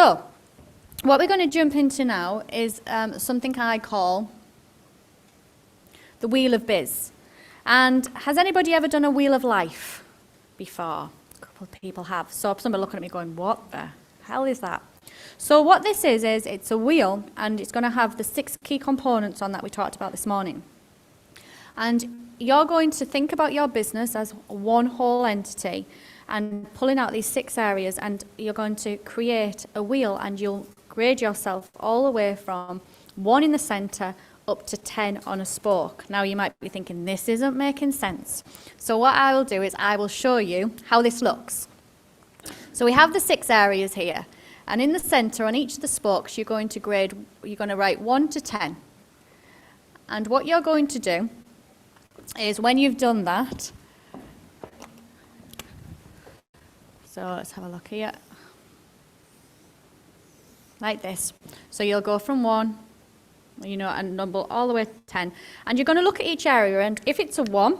So, what we're going to jump into now is something I call the Wheel of Biz. And has anybody ever done a Wheel of Life before? A couple of people have. So some are looking at me going, what the hell is that? So what this is it's a wheel, and it's going to have the 6 key components on that we talked about this morning. And you're going to think about your business as one whole entity and pulling out these 6 areas, and you're going to create a wheel, and you'll grade yourself all the way from 1 in the center up to 10 on a spoke. Now you might be thinking, this isn't making sense. So what I will do is I will show you how this looks. So we have the 6 areas here. And in the center, on each of the spokes, you're going to write 1 to 10. And what you're going to do is when you've done that, so let's have a look here, like this. So you'll go from 1, and number all the way to 10. And you're going to look at each area, and if it's a 1,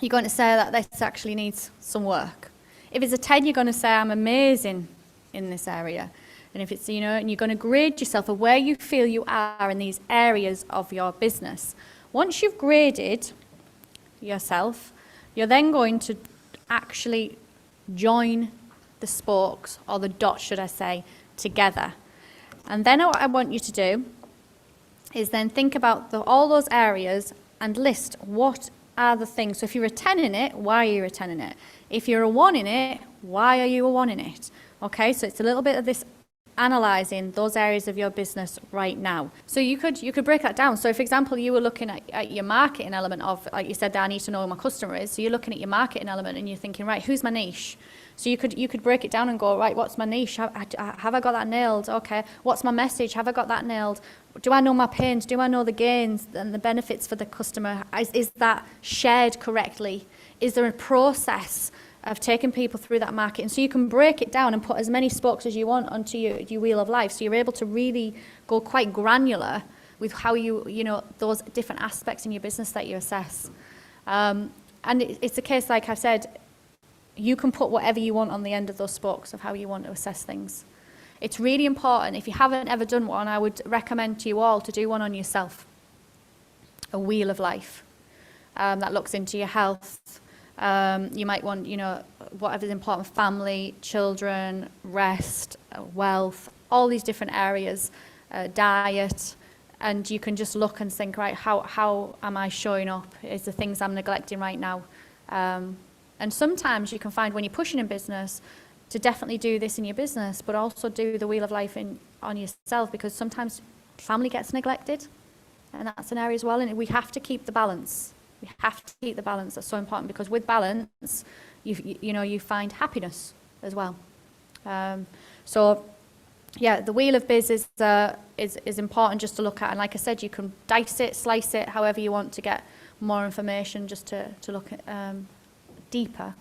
you're going to say that this actually needs some work. If it's a 10, you're going to say, I'm amazing in this area. And if it's, and you're going to grade yourself of where you feel you are in these areas of your business. Once you've graded yourself, you're then going to actually join the spokes, or the dots, should I say, together. And then what I want you to do is then think about all those areas and list what are the things. So if you're a 10 in it, why are you a 10 in it? If you're a 1 in it, why are you a 1 in it? Okay, so it's a little bit of this analysing those areas of your business right now. So you could break that down. So, for example, you were looking at your marketing element of, like you said, I need to know who my customer is. So you're looking at your marketing element and you're thinking, right, who's my niche? So you could break it down and go, right, what's my niche? Have I got that nailed? Okay, what's my message? Have I got that nailed? Do I know my pains? Do I know the gains and the benefits for the customer? Is that shared correctly? Is there a process of taking people through that marketing? So you can break it down and put as many spokes as you want onto your wheel of life. So you're able to really go quite granular with how those different aspects in your business that you assess. And it's a case, like I've said, you can put whatever you want on the end of those spokes of how you want to assess things. It's really important. If you haven't ever done one, I would recommend to you all to do one on yourself. A wheel of life that looks into your health. You might want, whatever's important, family, children, rest, wealth, all these different areas, diet, and you can just look and think, right, how am I showing up? Is the things I'm neglecting right now? And sometimes you can find when you're pushing in business to definitely do this in your business, but also do the wheel of life on yourself, because sometimes family gets neglected, and that's an area as well, and we have to keep the balance. We have to keep the balance. That's so important, because with balance, you find happiness as well. So, yeah, the wheel of biz is important just to look at. And like I said, you can dice it, slice it, however you want to get more information, just to look at deeper